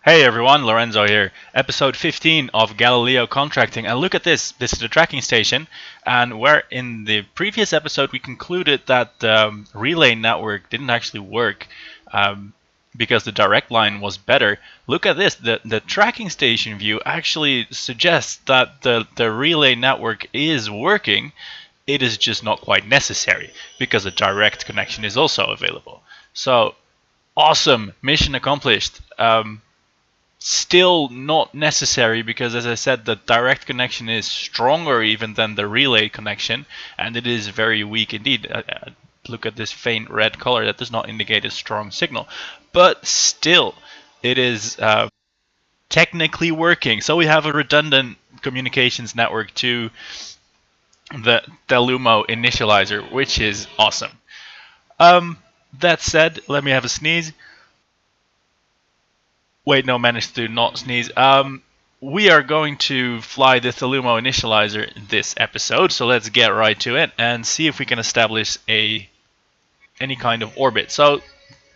Hey everyone, Lorenzo here. Episode 15 of Galileo Contracting. And look at this. This is the tracking station. And where in the previous episode we concluded that the relay network didn't actually work because the direct line was better. Look at this. The tracking station view actually suggests that the relay network is working. It is just not quite necessary because a direct connection is also available. So awesome. Mission accomplished. Still not necessary because, as I said, the direct connection is stronger even than the relay connection, and it is very weak indeed. Look at this faint red color. That does not indicate a strong signal, but still it is technically working. So we have a redundant communications network to the Thellumo initializer, which is awesome. That said, let me have a sneeze. Wait, no, managed to not sneeze. We are going to fly the Thellumo initializer this episode, so let's get right to it and see if we can establish any kind of orbit. So,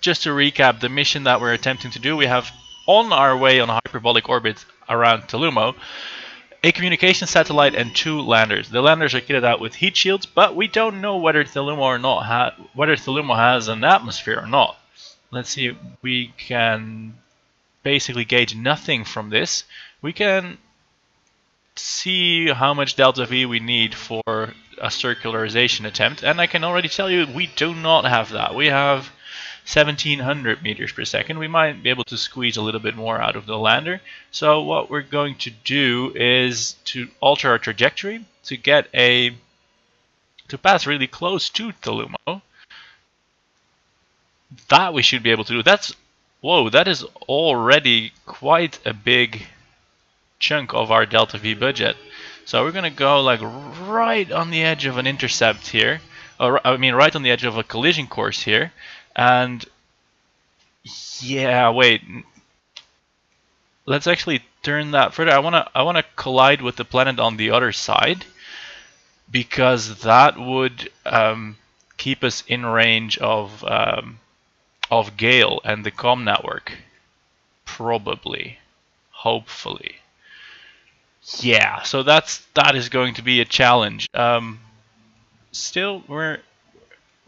just to recap the mission that we're attempting to do, we have on our way on a hyperbolic orbit around Thellumo a communication satellite and 2 landers. The landers are kitted out with heat shields, but we don't know whether Thellumo has an atmosphere or not. Let's see if we can basically gauge nothing from this. We can see how much delta V we need for a circularization attempt, and I can already tell you we do not have that. We have 1700 meters per second. We might be able to squeeze a little bit more out of the lander. So what we're going to do is to alter our trajectory to pass really close to Thellumo. That we should be able to do. Whoa, that is already quite a big chunk of our delta V budget. So we're gonna go like right on the edge of an intercept here, or I mean right on the edge of a collision course here, and yeah, wait. Let's actually turn that further. I wanna collide with the planet on the other side because that would keep us in range of Gale and the comm network. Probably. Hopefully. Yeah, so that is going to be a challenge. Still, we're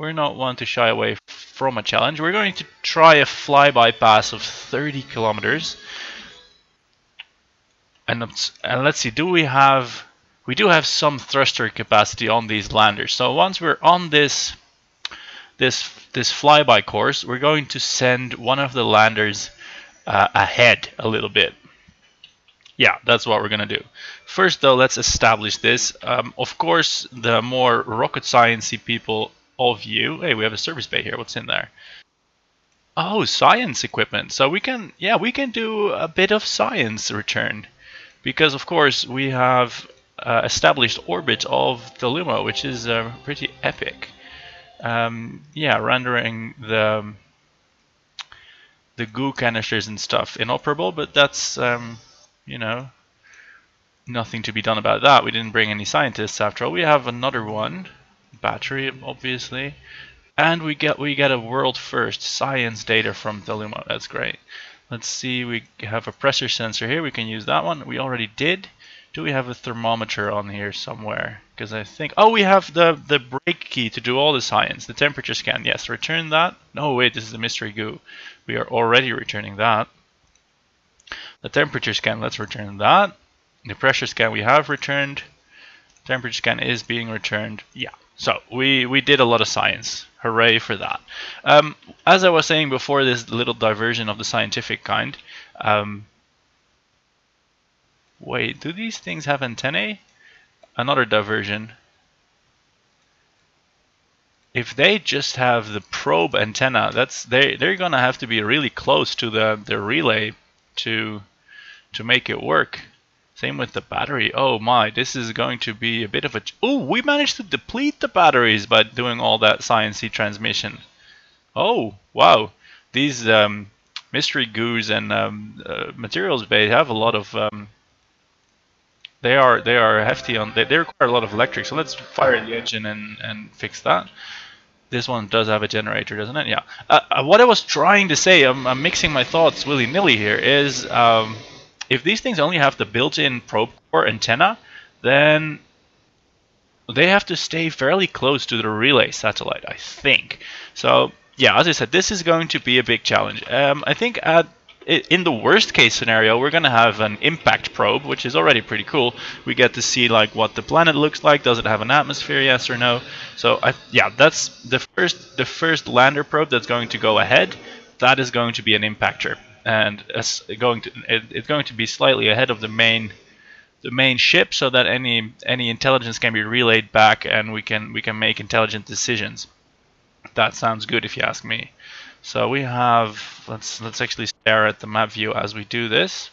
not one to shy away from a challenge. We're going to try a flyby pass of 30 kilometers. And let's see, we do have some thruster capacity on these landers. So once we're on this flyby course, we're going to send one of the landers ahead a little bit. Yeah, that's what we're going to do. First, though, let's establish this. Of course, the more rocket sciencey people of you... Hey, we have a service bay here. What's in there? Oh, science equipment. So we can do a bit of science return. Because, of course, we have established orbit of Thellumo, which is pretty epic. Yeah, rendering the goo canisters and stuff inoperable, but that's you know, nothing to be done about that. We didn't bring any scientists after all. We have another one, battery obviously, and we get a world first science data from Thellumo. That's great. Let's see, we have a pressure sensor here. We can use that one. We already did. Do we have a thermometer on here somewhere? Because I think... Oh, we have the break key to do all the science. The temperature scan. Yes, return that. No, wait, this is the mystery goo. We are already returning that. The temperature scan, let's return that. The pressure scan we have returned. Temperature scan is being returned. Yeah, so we did a lot of science. Hooray for that. As I was saying before, this little diversion of the scientific kind... Wait, do these things have antennae? Another diversion. If they just have the probe antenna, they're gonna have to be really close to the relay to make it work. Same with the battery. Oh my, this is going to be a bit of a... Oh, we managed to deplete the batteries by doing all that sciencey transmission. Oh, wow. These mystery goos and materials bay have a lot of... They are hefty on. They require a lot of electric. So let's fire the engine and fix that. This one does have a generator, doesn't it? Yeah. What I was trying to say, I'm mixing my thoughts willy-nilly here, is if these things only have the built-in probe core antenna, then they have to stay fairly close to the relay satellite, I think. So yeah, as I said, this is going to be a big challenge. I think in the worst case scenario, we're going to have an impact probe, which is already pretty cool. We get to see like what the planet looks like. Does it have an atmosphere? Yes or no? So yeah, that's the first lander probe that's going to go ahead. That is going to be an impactor, and it's going to be slightly ahead of the main ship, so that any intelligence can be relayed back, and we can make intelligent decisions. That sounds good if you ask me. So we have, let's actually stare at the map view as we do this.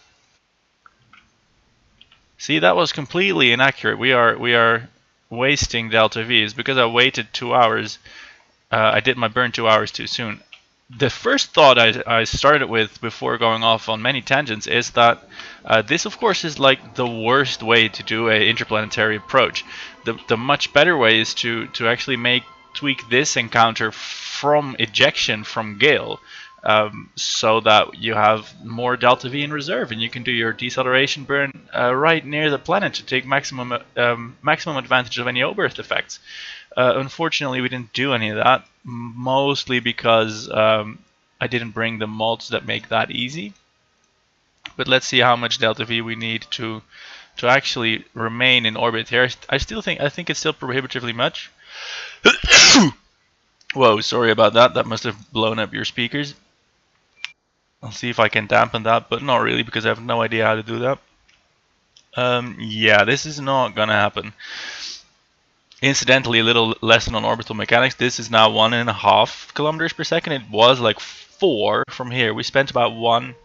See, that was completely inaccurate. We are wasting delta V. It's because I waited 2 hours. I did my burn 2 hours too soon. The first thought I started with before going off on many tangents is that this, of course, is like the worst way to do a interplanetary approach. The much better way is to actually tweak this encounter from ejection from Gale, so that you have more delta V in reserve, and you can do your deceleration burn right near the planet to take maximum advantage of any overth effects. Unfortunately, we didn't do any of that, mostly because I didn't bring the mods that make that easy. But let's see how much delta V we need to actually remain in orbit here. I think it's still prohibitively much. Whoa, sorry about that. That must have blown up your speakers. I'll see if I can dampen that, but not really, because I have no idea how to do that. Yeah, this is not gonna happen. Incidentally, a little lesson on orbital mechanics. This is now 1.5 kilometers per second. It was like 4 from here. We spent about 1.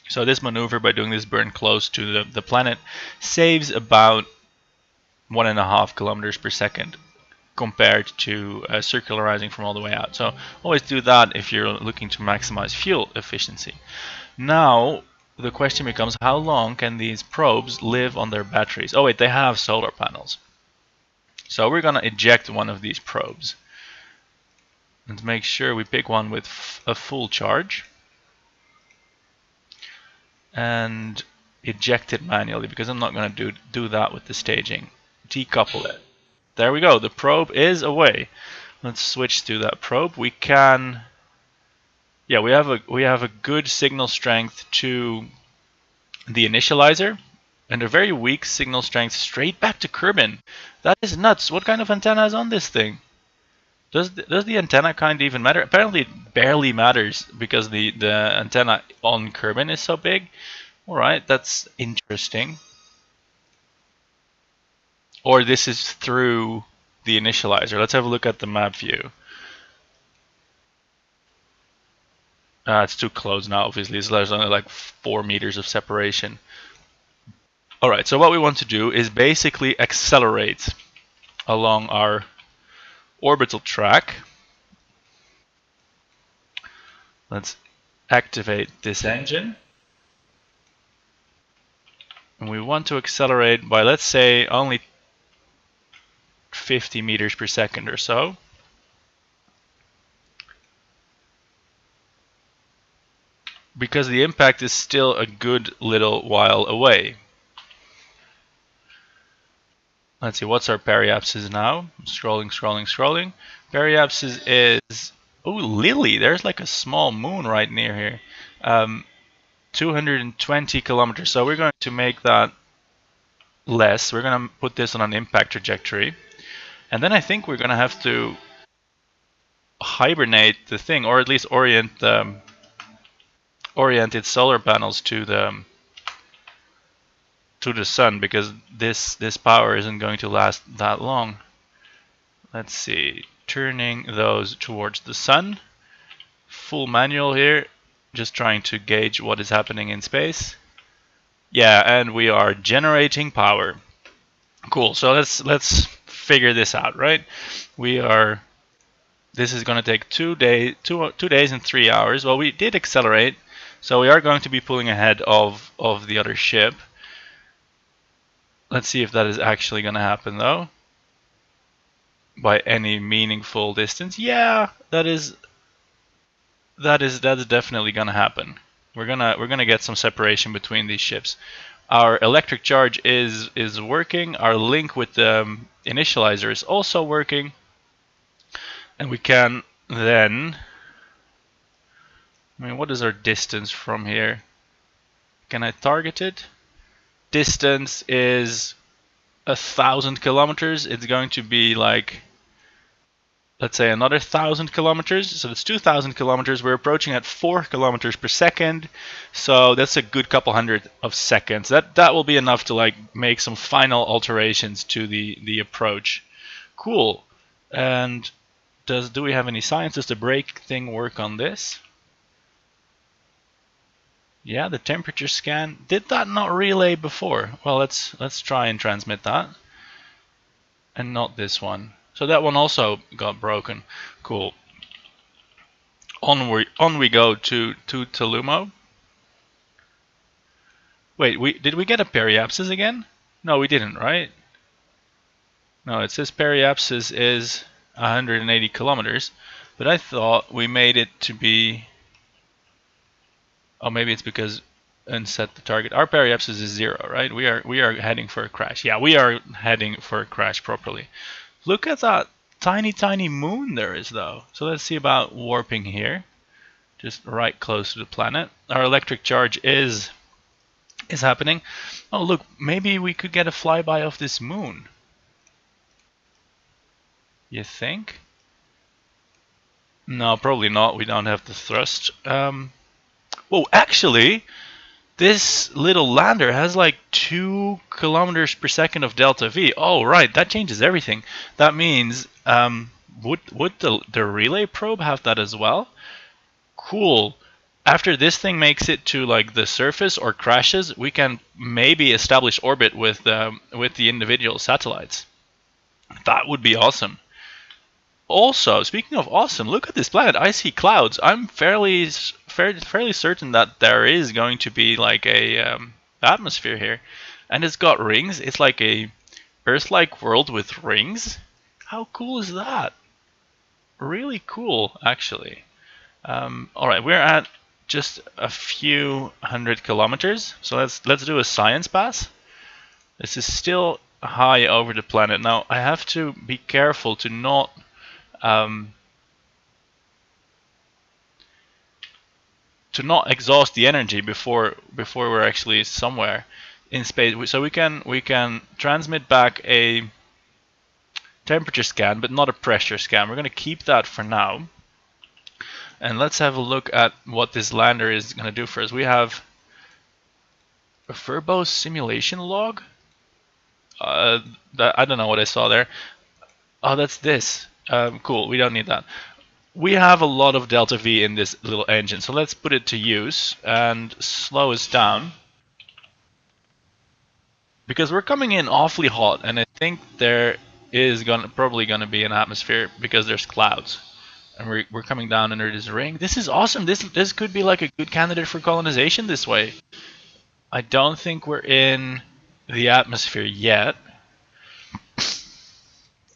So this maneuver, by doing this burn close to the planet, saves about 1.5 kilometers per second compared to circularizing from all the way out. So always do that if you're looking to maximize fuel efficiency. Now the question becomes, how long can these probes live on their batteries? Oh wait, they have solar panels. So we're going to eject one of these probes and make sure we pick one with a full charge and eject it manually, because I'm not going to do that with the staging. Decouple it. There we go. The probe is away. Let's switch to that probe. We can, yeah, we have a good signal strength to the initializer, and a very weak signal strength straight back to Kerbin. That is nuts. What kind of antenna is on this thing? Does the antenna kind even matter? Apparently it barely matters, because the antenna on Kerbin is so big. Alright, that's interesting. Or this is through the initializer. Let's have a look at the map view. It's too close now, obviously. So there's only like 4 meters of separation. Alright, so what we want to do is basically accelerate along our orbital track. Let's activate this engine. And we want to accelerate by, let's say, only 50 meters per second or so. Because the impact is still a good little while away. Let's see, what's our periapsis now? Scrolling. Periapsis is, oh, Lily, there's like a small moon right near here. 220 kilometers, so we're going to make that less. We're going to put this on an impact trajectory. And then I think we're going to have to hibernate the thing, or at least orient its solar panels to the sun, because this power isn't going to last that long. Let's see, turning those towards the sun. Full manual here, just trying to gauge what is happening in space. Yeah, and we are generating power. Cool. So let's figure this out, right? This is going to take 2 days and 3 hours. Well, we did accelerate, so we are going to be pulling ahead of the other ship. Let's see if that is actually going to happen, though. by any meaningful distance. Yeah, that's definitely gonna happen. We're gonna get some separation between these ships. Our electric charge is working. Our link with the initializer is also working, and we can then. I mean, what is our distance from here? Can I target it? Distance is 1,000 kilometers. It's going to be like, let's say, another 1,000 kilometers. So it's 2,000 kilometers. We're approaching at 4 kilometers per second. So that's a good couple hundred of seconds. That will be enough to like make some final alterations to the approach. Cool. And do we have any science? Does the brake thing work on this? Yeah, the temperature scan. Did that not relay before? Well, let's try and transmit that. And not this one. So that one also got broken. Cool. On we go to Thellumo. Wait, did we get a periapsis again? No, we didn't, right? No, it says periapsis is 180 kilometers, but I thought we made it to be. Oh, maybe it's because and set the target. Our periapsis is 0, right? We are heading for a crash. Yeah, we are heading for a crash properly. Look at that tiny moon there is though. So let's see about warping here. Just right close to the planet. Our electric charge is happening. Oh look, maybe we could get a flyby of this moon. You think? No, probably not. We don't have the thrust. Oh, actually, this little lander has like 2 kilometers per second of delta V. Oh, right, that changes everything. That means, would the relay probe have that as well? Cool. After this thing makes it to like the surface or crashes, we can maybe establish orbit with the individual satellites. That would be awesome. Also, speaking of awesome, look at this planet. I see clouds. I'm fairly certain that there is going to be like a atmosphere here, and it's got rings. It's like a Earth-like world with rings. How cool is that? Really cool, actually. All right, we're at just a few 100 kilometers. So let's do a science pass. This is still high over the planet. Now I have to be careful to not exhaust the energy before we're actually somewhere in space. So we can transmit back a temperature scan, but not a pressure scan. We're going to keep that for now. And let's have a look at what this lander is going to do for us. We have a Verbo simulation log. I don't know what I saw there. Oh, that's this. Cool, we don't need that. We have a lot of delta V in this little engine, so let's put it to use and slow us down. Because we're coming in awfully hot, and I think there is probably gonna be an atmosphere because there's clouds. And we're coming down under this ring. This is awesome. This could be like a good candidate for colonization this way. I don't think we're in the atmosphere yet.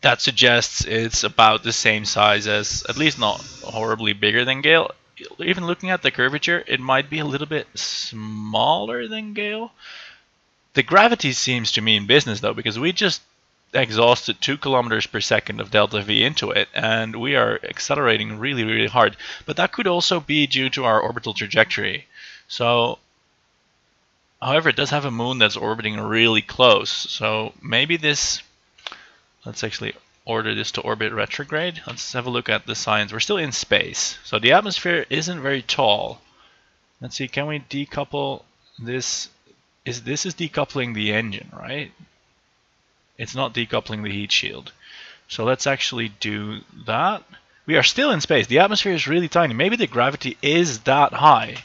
That suggests it's about the same size as, at least not horribly bigger than Gale. Even looking at the curvature, it might be a little bit smaller than Gale. The gravity seems to mean business though, because we just exhausted 2 kilometers per second of delta V into it, and we are accelerating really hard. But that could also be due to our orbital trajectory. So, however, it does have a moon that's orbiting really close, so maybe this. Let's actually order this to orbit retrograde. Let's have a look at the science. We're still in space, so the atmosphere isn't very tall. Let's see, can we decouple this? This is decoupling the engine, right? It's not decoupling the heat shield. So let's actually do that. We are still in space. The atmosphere is really tiny. Maybe the gravity is that high.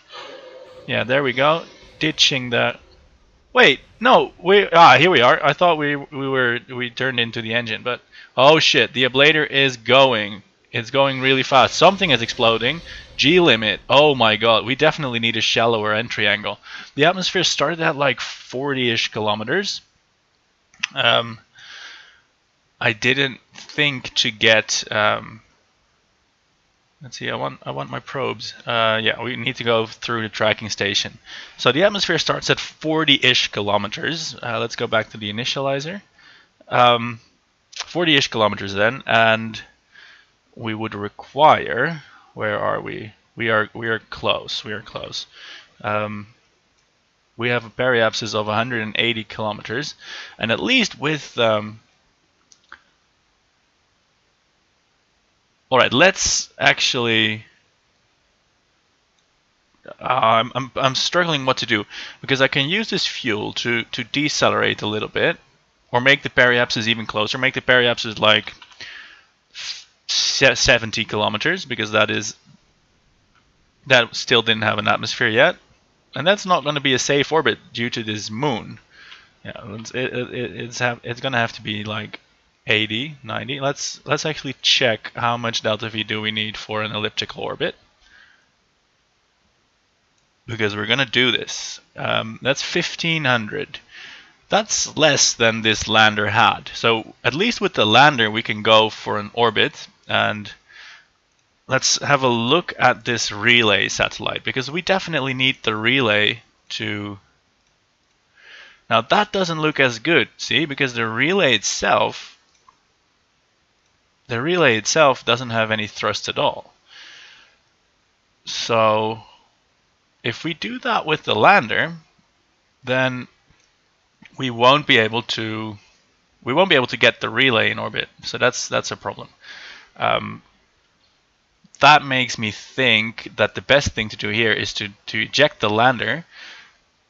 Yeah, there we go. Ditching the. Wait, no, here we are. I thought we turned into the engine, but oh shit, the ablator is going. It's going really fast. Something is exploding. G limit. Oh my god, we definitely need a shallower entry angle. The atmosphere started at like 40-ish kilometers. I didn't think to get. Let's see. I want my probes. Yeah, we need to go through the tracking station. So the atmosphere starts at 40-ish kilometers. Let's go back to the initializer. 40-ish kilometers then, and we would require. Where are we? We are close. We are close. We have a periapsis of 180 kilometers, and at least with all right, let's actually. I'm struggling what to do because I can use this fuel to decelerate a little bit, or make the periapsis even closer. Make the periapsis like 70 kilometers because that still didn't have an atmosphere yet, and that's not going to be a safe orbit due to this moon. Yeah, it's going to have to be like 80, 90. Let's actually check how much delta V do we need for an elliptical orbit, because we're going to do this. That's 1500. That's less than this lander had. So at least with the lander we can go for an orbit. And let's have a look at this relay satellite, because we definitely need the relay to... Now that doesn't look as good, see, because the relay itself doesn't have any thrust at all. So if we do that with the lander, then we won't be able to get the relay in orbit. So that's a problem. That makes me think that the best thing to do here is to eject the lander,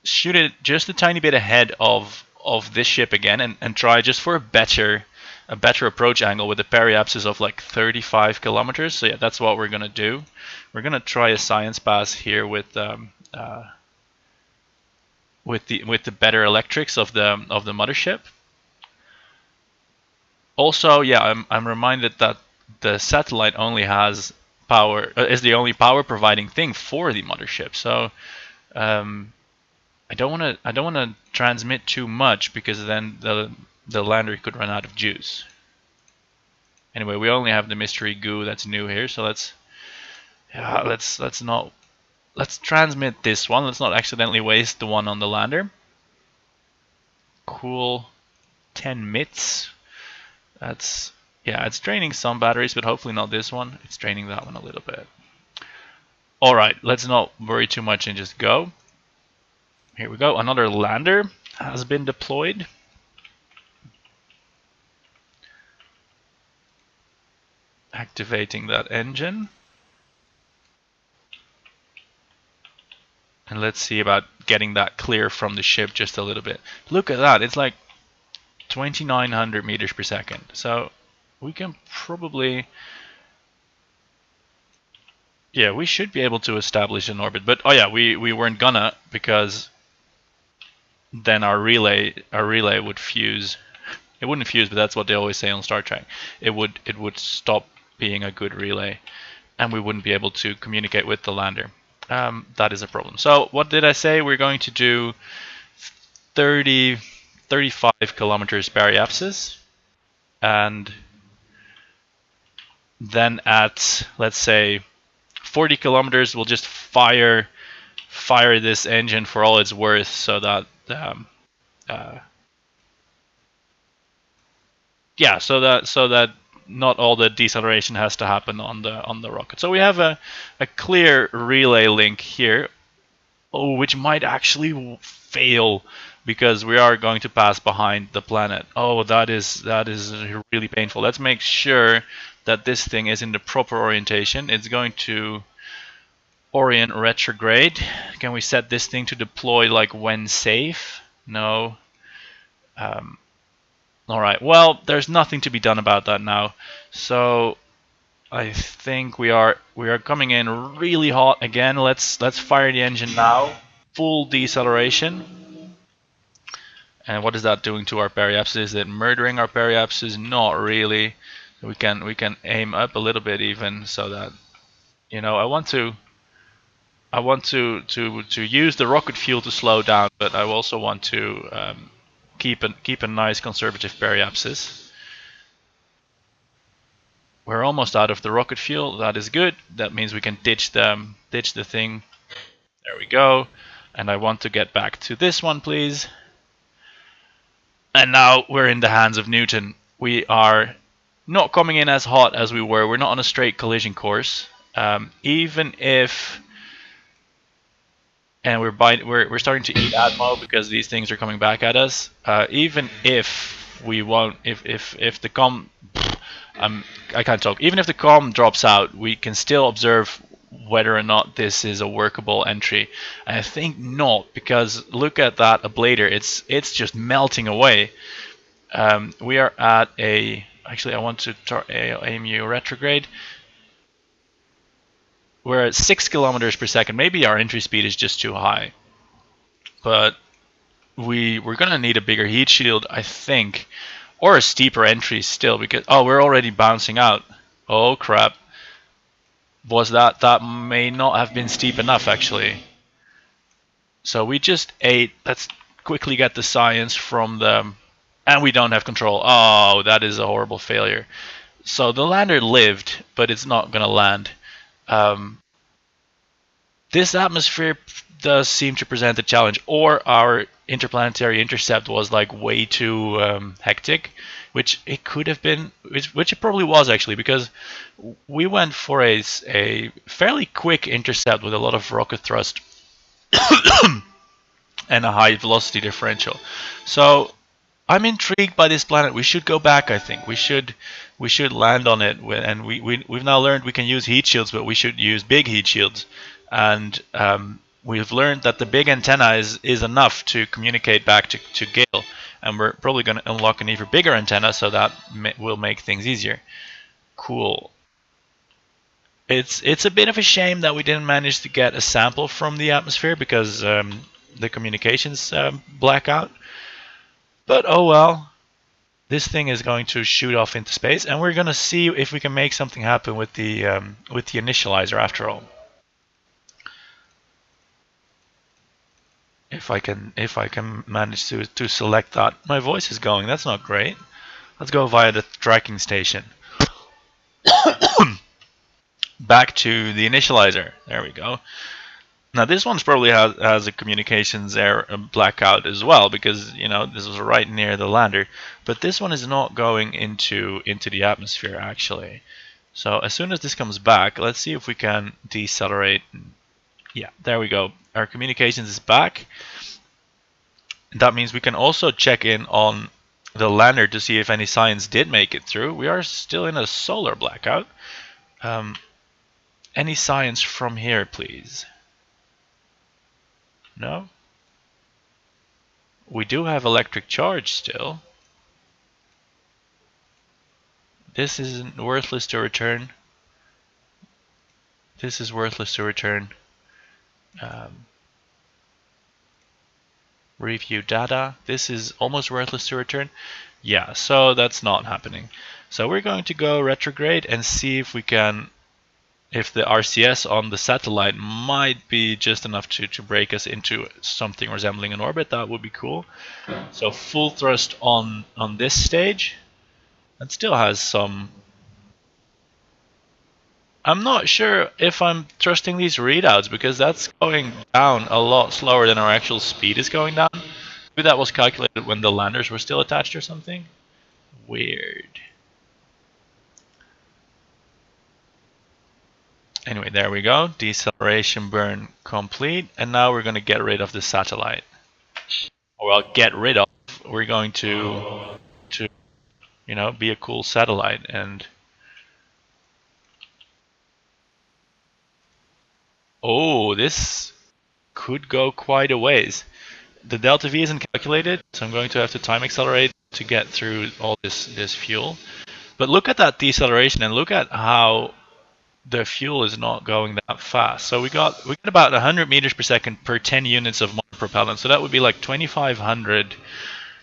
shoot it just a tiny bit ahead of this ship again, and try just for a better approach angle with a periapsis of like 35 kilometers. So yeah, that's what we're gonna do. We're gonna try a science pass here with the better electrics of the mothership. Also, yeah, I'm reminded that the satellite only has power, is the only power providing thing for the mothership. So I don't want to transmit too much, because then the lander could run out of juice. Anyway, we only have the mystery goo that's new here, so let's transmit this one. Let's not accidentally waste the one on the lander. Cool. 10 mits. That's, yeah, it's draining some batteries, but hopefully not this one. It's draining that one a little bit. All right, let's not worry too much and just go. Here we go. Another lander has been deployed. Activating that engine. And let's see about getting that clear from the ship just a little bit. Look at that. It's like 2,900 meters per second. So we can probably... Yeah, we should be able to establish an orbit. But oh yeah, we weren't gonna, because then our relay would fuse. It wouldn't fuse, but that's what they always say on Star Trek. It would stop being a good relay, and we wouldn't be able to communicate with the lander. That is a problem. So what did I say? We're going to do 35 kilometers periapsis, and then at, let's say, 40 kilometers, we'll just fire this engine for all it's worth, so that yeah, so that not all the deceleration has to happen on the rocket. So we have a clear relay link here, which might actually fail, because we are going to pass behind the planet. Oh, that is really painful. Let's make sure that this thing is in the proper orientation. It's going to orient retrograde. Can we set this thing to deploy like when safe? No. Alright, well, there's nothing to be done about that now. So I think we are coming in really hot again. Let's fire the engine now. Full deceleration. And what is that doing to our periapsis? Is it murdering our periapsis? Not really. We can aim up a little bit even, so that, you know, I want to use the rocket fuel to slow down, but I also want to keep a nice conservative periapsis. We're almost out of the rocket fuel. That is good. That means we can ditch the thing. There we go. And I want to get back to this one, please. And now we're in the hands of Newton. We are not coming in as hot as we were. We're not on a straight collision course. Even if, and we're starting to eat Atmo because these things are coming back at us. Even if we won't, if the com, I can't talk. Even if the com drops out, we can still observe whether or not this is a workable entry. And I think not, because look at that ablator. It's just melting away. We are at a. Actually, I want to aim you retrograde. We're at 6 kilometers per second. Maybe our entry speed is just too high, but we're gonna need a bigger heat shield, I think, or a steeper entry still, because we're already bouncing out. Oh crap! Was that may not have been steep enough actually. So we just ate. Let's quickly get the science from them, and we don't have control. Oh, that is a horrible failure. So the lander lived, but it's not gonna land. This atmosphere does seem to present a challenge, or our interplanetary intercept was like way too hectic, which it could have been, which it probably was actually, because we went for a fairly quick intercept with a lot of rocket thrust and a high velocity differential. So I'm intrigued by this planet. We should go back. I think we should land on it, and we've now learned we can use heat shields, but we should use big heat shields. And we've learned that the big antenna is enough to communicate back to Gale, and we're probably going to unlock an even bigger antenna, so that will make things easier. Cool. It's a bit of a shame that we didn't manage to get a sample from the atmosphere, because the communications black out. But oh well. This thing is going to shoot off into space, and we're going to see if we can make something happen with the initializer after all. If I can manage to select that. My voice is going. That's not great. Let's go via the tracking station. Back to the initializer. There we go. Now this one's probably has a communications error blackout as well, because this was right near the lander. But this one is not going into the atmosphere actually. So as soon as this comes back, let's see if we can decelerate. Yeah, there we go. Our communications is back. That means we can also check in on the lander to see if any science did make it through. We are still in a solar blackout. Any science from here, please? No? We do have electric charge still. This is worthless to return. This is worthless to return. Review data. This is almost worthless to return. Yeah, so that's not happening. So we're going to go retrograde and see if we can, if the RCS on the satellite might be just enough to break us into something resembling an orbit. That would be cool. So full thrust on this stage. It still has some. I'm not sure if I'm trusting these readouts, because that's going down a lot slower than our actual speed is going down. Maybe that was calculated when the landers were still attached or something. Weird. Anyway, there we go. Deceleration burn complete. And now we're going to get rid of the satellite. Or well, get rid of. We're going to be a cool satellite. And oh, this could go quite a ways. The delta V isn't calculated, so I'm going to have to time accelerate to get through all this fuel. But look at that deceleration, and look at how the fuel is not going that fast. So we got about 100 meters per second per 10 units of propellant. So that would be like 2,500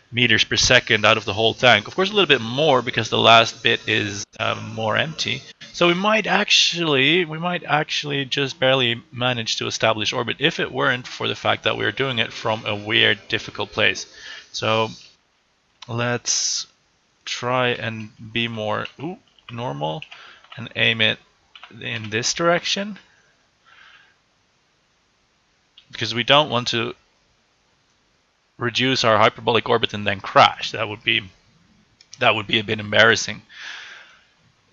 meters per second out of the whole tank. Of course, a little bit more because the last bit is more empty. So we might actually just barely manage to establish orbit if it weren't for the fact that we're doing it from a weird, difficult place. So let's try and be more normal. and aim it in this direction, because we don't want to reduce our hyperbolic orbit and then crash. That would be a bit embarrassing.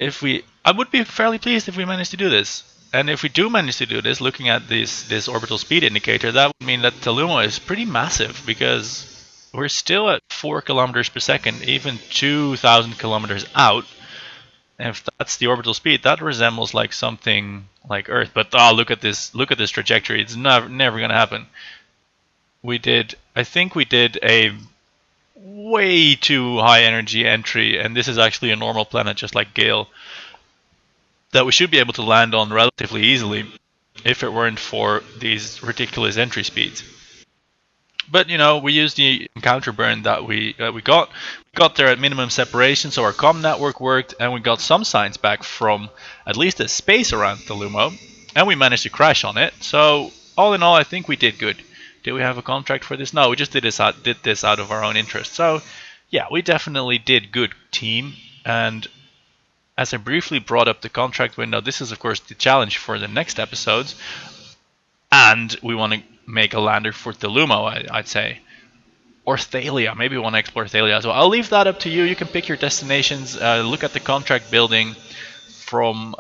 I would be fairly pleased if we managed to do this. And if we do manage to do this, looking at this orbital speed indicator, that would mean that Thellumo is pretty massive, because we're still at 4 kilometers per second, even 2,000 kilometers out. And if that's the orbital speed, that resembles like something like Earth. But look at this trajectory. It's never gonna happen. I think we did a way too high energy entry, and this is actually a normal planet, just like Gale, that we should be able to land on relatively easily if it weren't for these ridiculous entry speeds. But we used the encounter burn that we got. We got there at minimum separation, so our comm network worked, and we got some signs back from at least the space around Thellumo, and we managed to crash on it. So all in all, I think we did good. Did we have a contract for this? No, we just did this out of our own interest. So yeah, we definitely did good, team. And as I briefly brought up the contract window, this is of course the challenge for the next episodes, and we want to make a lander for Thellumo, I'd say, or Thalia. Maybe we want to explore Thalia as well. I'll leave that up to you. You can pick your destinations. Look at the contract building from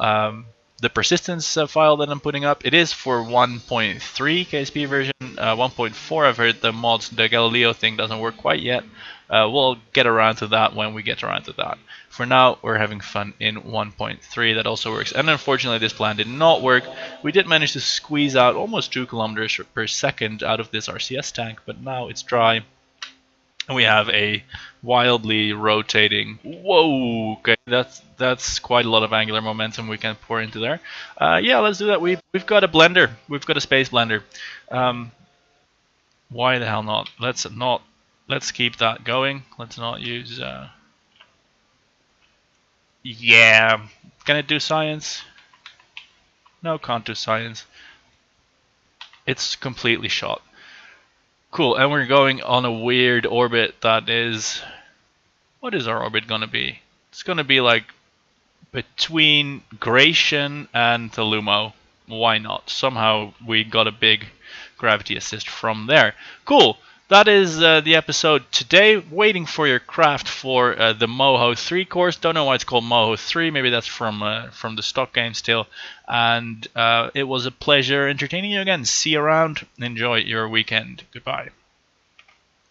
the persistence file that I'm putting up. It is for 1.3 KSP version. 1.4, I've heard the Galileo thing doesn't work quite yet. We'll get around to that when we get around to that. For now, we're having fun in 1.3. That also works. And unfortunately, this plan did not work. We did manage to squeeze out almost 2 kilometers per second out of this RCS tank, but now it's dry. And we have a wildly rotating. Whoa! Okay, that's quite a lot of angular momentum we can pour into there. Yeah, let's do that. We've got a blender. We've got a space blender. Why the hell not? Let's keep that going. Let's not use. Yeah, can it do science? No, can't do science. It's completely shot. Cool, and we're going on a weird orbit that is... What is our orbit gonna be? It's gonna be like between Gratian and Thellumo. Why not? Somehow we got a big gravity assist from there. Cool, that is the episode today. Waiting for your craft for the Moho 3 course. Don't know why it's called Moho 3. Maybe that's from the stock game still. And it was a pleasure entertaining you again. See you around. Enjoy your weekend. Goodbye.